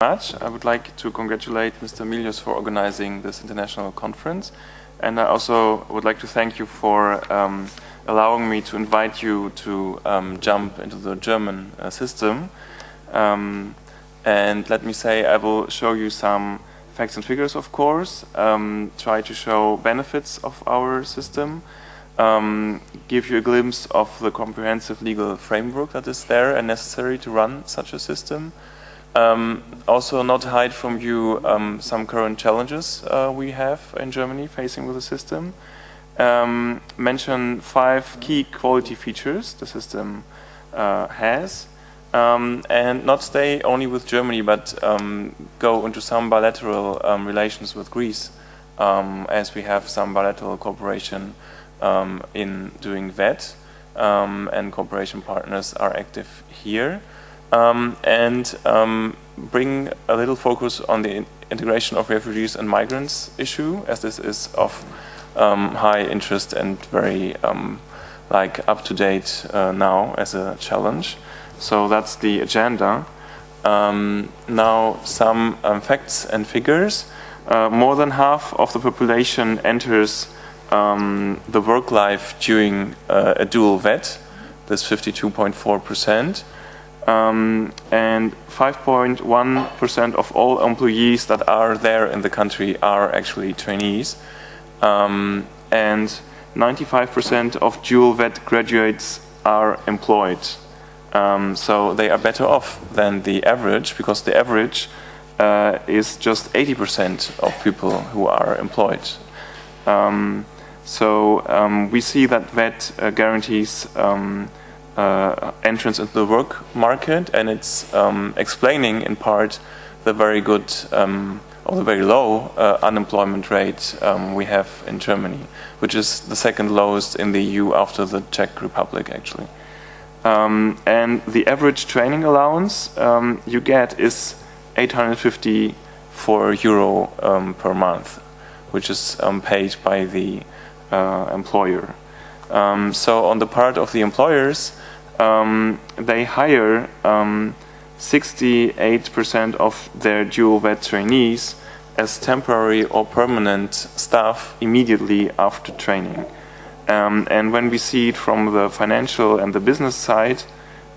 much. I would like to congratulate Mr. Milius for organizing this international conference, and I also would like to thank you for allowing me to invite you to jump into the German system. And let me say, I will show you some facts and figures, of course, try to show benefits of our system, give you a glimpse of the comprehensive legal framework that is there and necessary to run such a system. Also not hide from you some current challenges we have in Germany facing with the system. Mention 5 key quality features the system has, and not stay only with Germany, but go into some bilateral relations with Greece, as we have some bilateral cooperation in doing that, and cooperation partners are active here. And bring a little focus on the integration of refugees and migrants issue, as this is of high interest and very up to date now as a challenge. So that's the agenda. Now some facts and figures. More than half of the population enters the work life during a dual vet. That's 52.4%. And 5.1% of all employees that are there in the country are actually trainees. And 95% of dual vet graduates are employed. So they are better off than the average, because the average is just 80% of people who are employed. We see that vet guarantees entrance into the work market, and it's explaining in part the very good or the very low unemployment rate we have in Germany, which is the second lowest in the EU after the Czech Republic, actually. And the average training allowance you get is €854 per month, which is paid by the employer. So on the part of the employers, they hire 68% of their dual vet trainees as temporary or permanent staff immediately after training. And when we see it from the financial and the business side,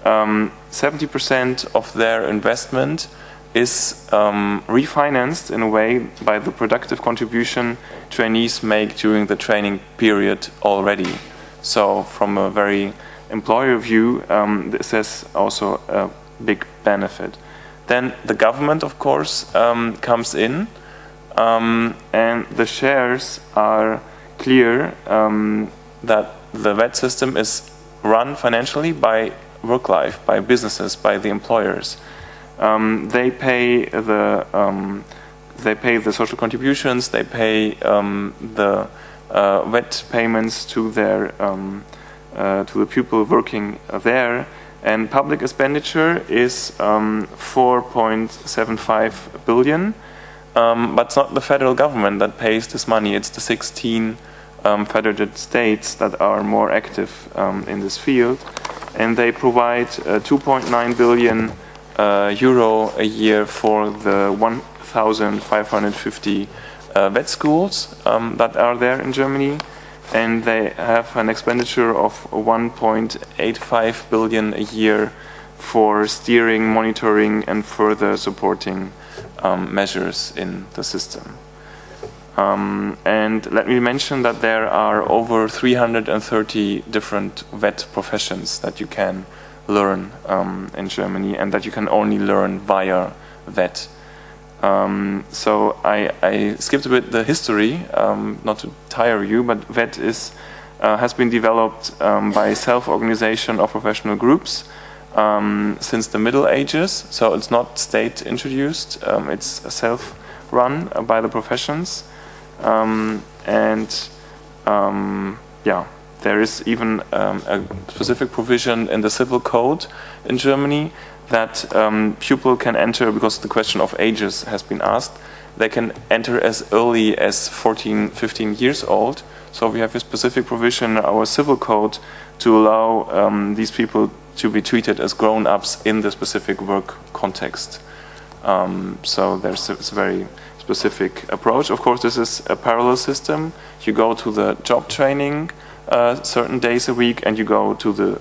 70% of their investment is refinanced in a way by the productive contribution trainees make during the training period already. So from a very employer view, this is also a big benefit. Then the government, of course, comes in, and the shares are clear that the vet system is run financially by work life, by businesses, by the employers. They pay the social contributions, they pay the vet payments to their to the people working there, and public expenditure is 4.75 billion, but it's not the federal government that pays this money, it's the 16 federated states that are more active in this field, and they provide 2.9 billion euro a year for the 1,550 vet schools that are there in Germany. And they have an expenditure of 1.85 billion a year for steering, monitoring, and further supporting measures in the system. And let me mention that there are over 330 different vet professions that you can learn in Germany, and that you can only learn via vet. So I skipped a bit the history, not to tire you, but vet has been developed by self-organization of professional groups since the Middle Ages. So it's not state-introduced; it's self-run by the professions, there is even a specific provision in the civil code in Germany that pupil can enter, because the question of ages has been asked, they can enter as early as 14, 15 years old. So we have a specific provision in our civil code to allow these people to be treated as grown-ups in the specific work context. So it's a very specific approach. Of course, this is a parallel system. You go to the job training certain days a week, and you go to the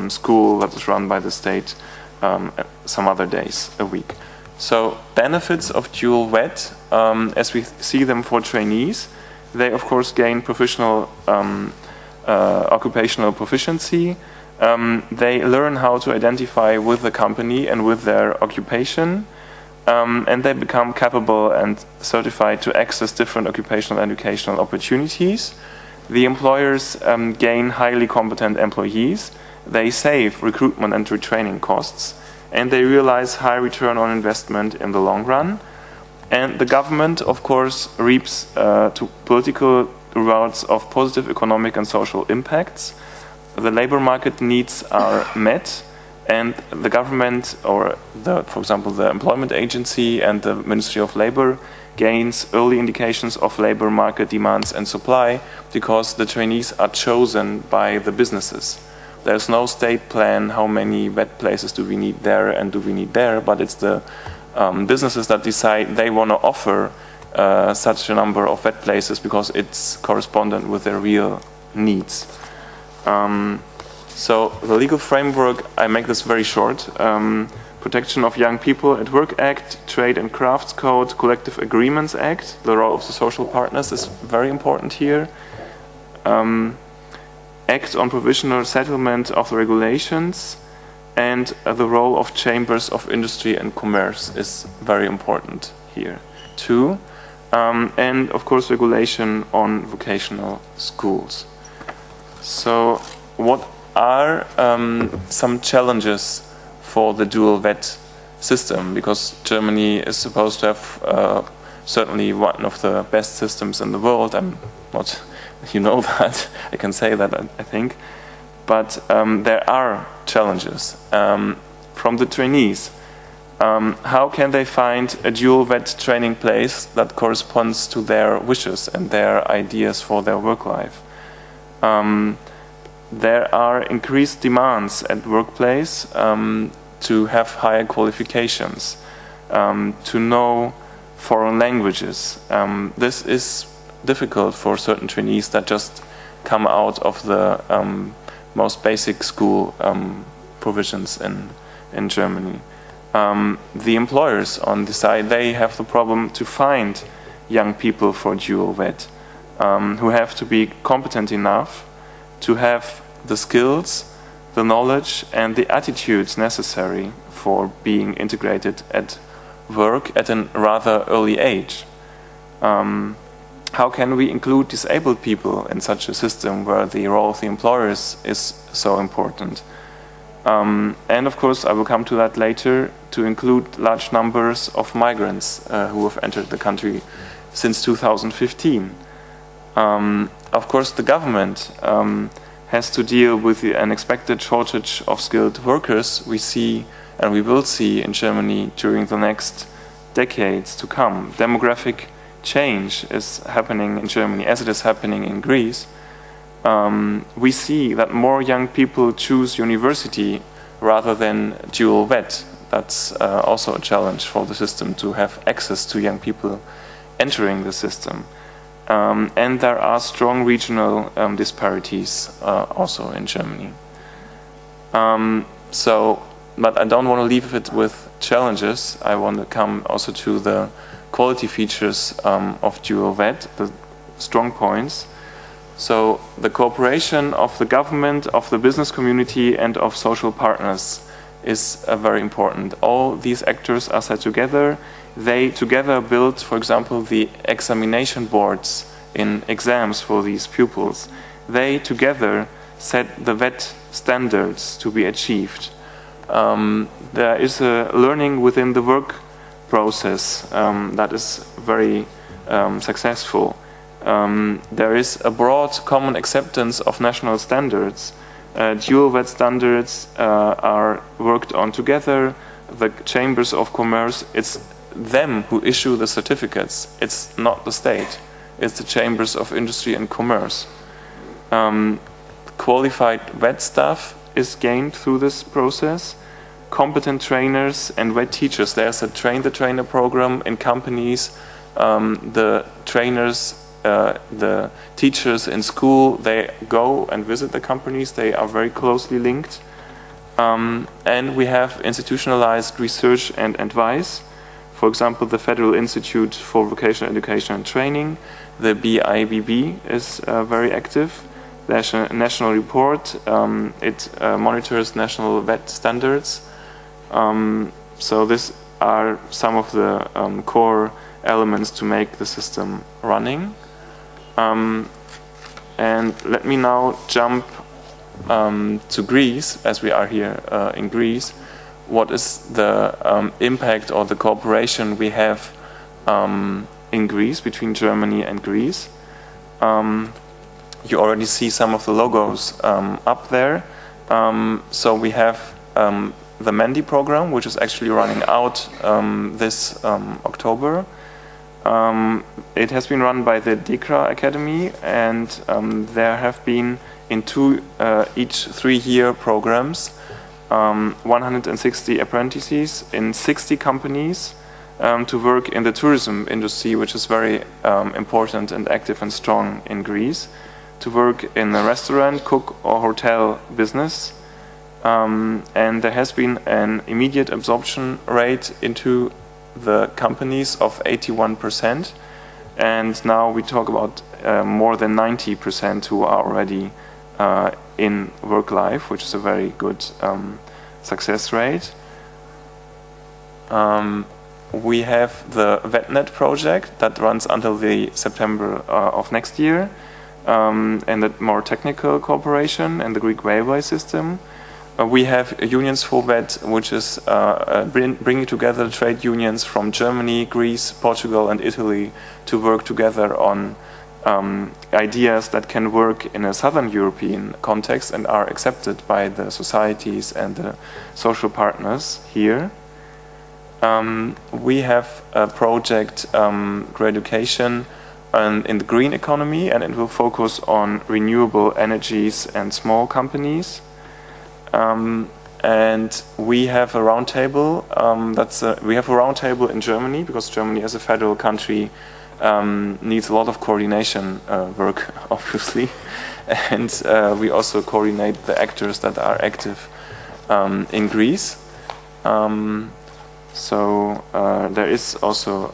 school that is run by the state some other days a week. So benefits of dual VET, as we see them for trainees, they of course gain professional occupational proficiency. They learn how to identify with the company and with their occupation, and they become capable and certified to access different occupational and educational opportunities. The employers gain highly competent employees. They save recruitment and retraining costs, and they realize high return on investment in the long run. And the government, of course, reaps to political rewards of positive economic and social impacts. The labor market needs are met, and the government, or for example, the employment agency and the Ministry of Labor gains early indications of labor market demands and supply because the trainees are chosen by the businesses. There's no state plan how many VET places do we need there and do we need there, but it's the businesses that decide they want to offer such a number of VET places because it's correspondent with their real needs. So the legal framework, I make this very short. Protection of Young People at Work Act, Trade and Crafts Code, Collective Agreements Act. The role of the social partners is very important here. Act on provisional settlement of the regulations, and the role of chambers of industry and commerce is very important here too. And of course regulation on vocational schools. So what are some challenges for the dual VET system? Because Germany is supposed to have certainly one of the best systems in the world. I'm not, you know that, I can say that, I think. But there are challenges. From the trainees, how can they find a dual VET training place that corresponds to their wishes and their ideas for their work life? There are increased demands at workplace to have higher qualifications, to know foreign languages. This is difficult for certain trainees that just come out of the most basic school provisions in Germany. The employers on the side, they have the problem to find young people for dual VET who have to be competent enough to have the skills, the knowledge and the attitudes necessary for being integrated at work at a rather early age. How can we include disabled people in such a system where the role of the employers is so important? And of course, I will come to that later, to include large numbers of migrants who have entered the country since 2015. Of course, the government has to deal with the unexpected shortage of skilled workers we see and we will see in Germany during the next decades to come. Demographic change is happening in Germany as it is happening in Greece. We see that more young people choose university rather than dual VET. That's also a challenge for the system, to have access to young people entering the system. And there are strong regional disparities also in Germany. But I don't want to leave it with challenges. I want to come also to the quality features of dual VET, the strong points. So the cooperation of the government, of the business community and of social partners is very important. All these actors are set together. They together build, for example, the examination boards in exams for these pupils. They together set the VET standards to be achieved. There is a learning within the work process that is very successful. There is a broad common acceptance of national standards. Dual VET standards are worked on together. The chambers of commerce, it's them who issue the certificates. It's not the state. It's the chambers of industry and commerce. Qualified VET staff is gained through this process. competent trainers and wet teachers. There's a train the trainer program in companies. The trainers, the teachers in school, they go and visit the companies. They are very closely linked. And we have institutionalized research and advice. For example, the Federal Institute for Vocational Education and Training, the BIBB, is very active. There's a national report. It monitors national VET standards. So these are some of the core elements to make the system running. And let me now jump to Greece, as we are here in Greece. What is the impact or the cooperation we have in Greece, between Germany and Greece? You already see some of the logos up there. So we have the MENDI program, which is actually running out this October. It has been run by the DECRA Academy, and there have been in each 3-year programs 160 apprentices in 60 companies to work in the tourism industry, which is very important and active and strong in Greece, to work in a restaurant, cook or hotel business. And there has been an immediate absorption rate into the companies of 81%, and now we talk about more than 90% who are already in work life, which is a very good success rate. We have the VetNet project that runs until the September of next year, and that more technical cooperation and the Greek railway system. We have Unions for VET, which is bringing together trade unions from Germany, Greece, Portugal and Italy to work together on ideas that can work in a southern European context and are accepted by the societies and the social partners here. We have a project, Great Education, in the green economy, and it will focus on renewable energies and small companies. And we have a roundtable. We have a roundtable in Germany because Germany, as a federal country, needs a lot of coordination work, obviously, and we also coordinate the actors that are active in Greece. So there is also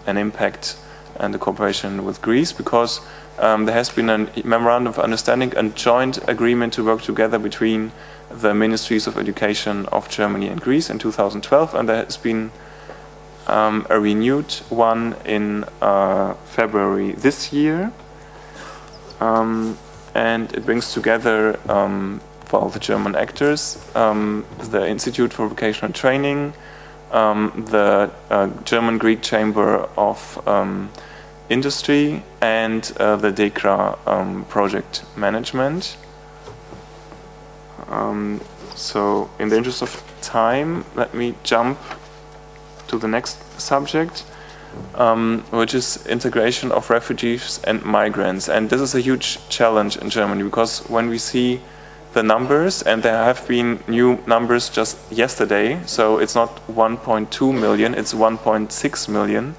an impact and the cooperation with Greece, because there has been a memorandum of understanding and joint agreement to work together between the Ministries of Education of Germany and Greece in 2012, and there has been a renewed one in February this year, and it brings together the German actors, the Institute for Vocational Training, the German-Greek Chamber of Industry, and the DECRA project management. So in the interest of time, let me jump to the next subject, which is integration of refugees and migrants. And this is a huge challenge in Germany, because when we see the numbers, and there have been new numbers just yesterday, so it's not 1.2 million, it's 1.6 million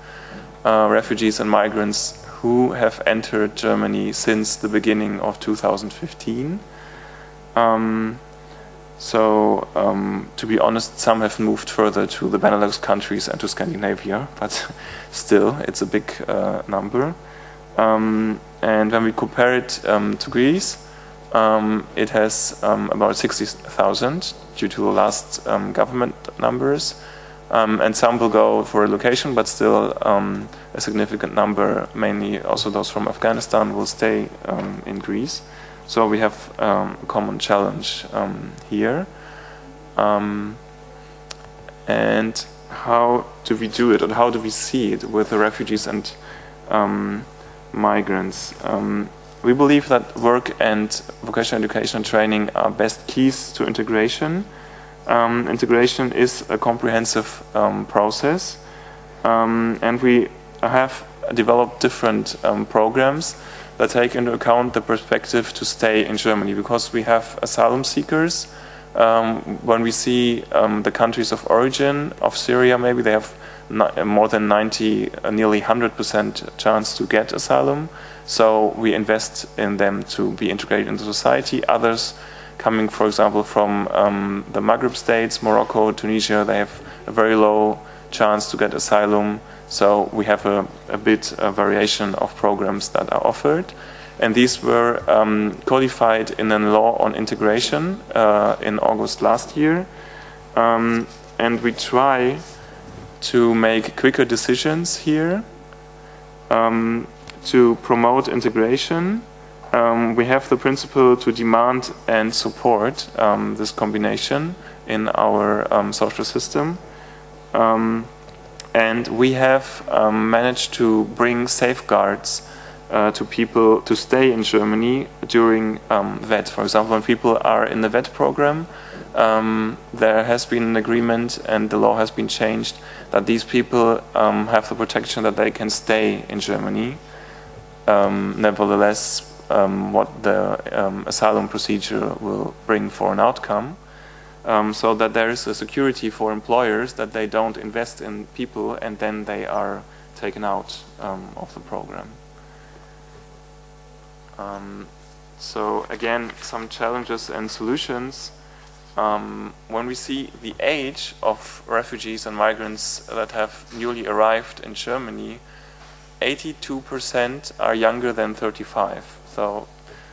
refugees and migrants who have entered Germany since the beginning of 2015. To be honest, some have moved further to the Benelux countries and to Scandinavia, but still, it's a big number. And when we compare it to Greece, it has about 60,000 due to the last government numbers. And some will go for relocation, but still a significant number, mainly also those from Afghanistan, will stay in Greece. So we have a common challenge here. And how do we do it, and how do we see it with the refugees and migrants? We believe that work and vocational education and training are best keys to integration. Integration is a comprehensive process, and we have developed different programs that take into account the perspective to stay in Germany, because we have asylum seekers When we see the countries of origin of Syria, maybe they have more than 90, nearly 100% chance to get asylum. So we invest in them to be integrated into society. Others coming, for example, from the Maghreb states, Morocco, Tunisia, they have a very low chance to get asylum. So we have a variation of programs that are offered. And these were codified in a law on integration in August last year. And we try to make quicker decisions here to promote integration. We have the principle to demand and support this combination in our social system. And we have managed to bring safeguards to people to stay in Germany during VET. For example, when people are in the VET program, there has been an agreement and the law has been changed that these people have the protection that they can stay in Germany. Nevertheless, what the asylum procedure will bring for an outcome, so that there is a security for employers that they don't invest in people and then they are taken out of the program. So again, some challenges and solutions. When we see the age of refugees and migrants that have newly arrived in Germany, 82% are younger than 35. So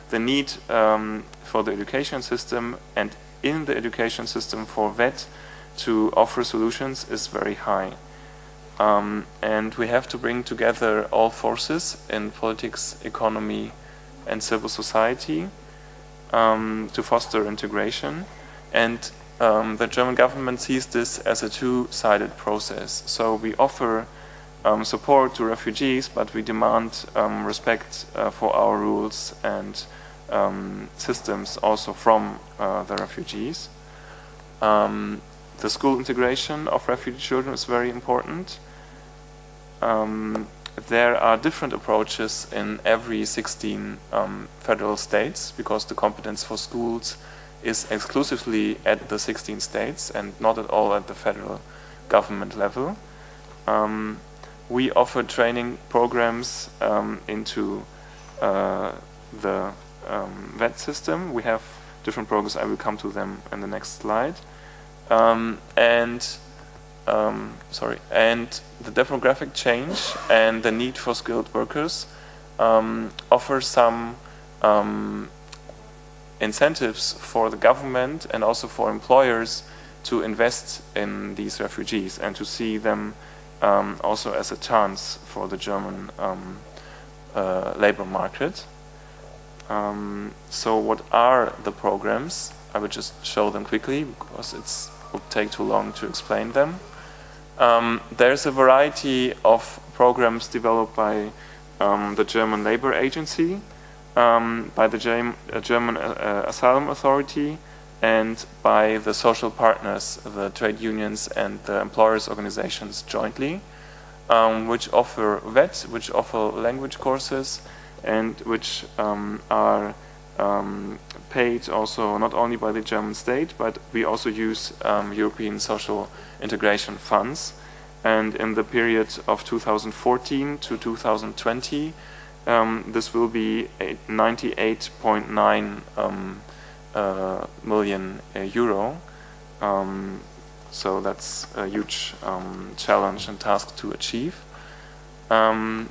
the need for the education system and in the education system for VET to offer solutions is very high. And we have to bring together all forces in politics, economy, and civil society to foster integration. And the German government sees this as a two-sided process. So we offer support to refugees, but we demand respect for our rules and systems also from the refugees. The school integration of refugee children is very important. There are different approaches in every 16 federal states because the competence for schools is exclusively at the 16 states and not at all at the federal government level. We offer training programs into the VET system. We have different programs. I will come to them in the next slide. And the demographic change and the need for skilled workers offer some incentives for the government and also for employers to invest in these refugees and to see them also as a chance for the German labor market. So what are the programs? I will just show them quickly because it would take too long to explain them. There's a variety of programs developed by the German Labor Agency, by the German Asylum Authority, and by the social partners, the trade unions and the employers' organizations jointly, which offer VET, which offer language courses, and which are paid also not only by the German state, but we also use European social integration funds. And in the period of 2014 to 2020, this will be 98.9 million euro. So that's a huge challenge and task to achieve. And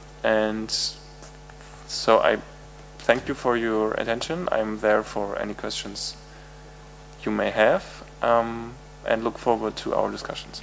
so I thank you for your attention. I'm there for any questions you may have, and look forward to our discussions.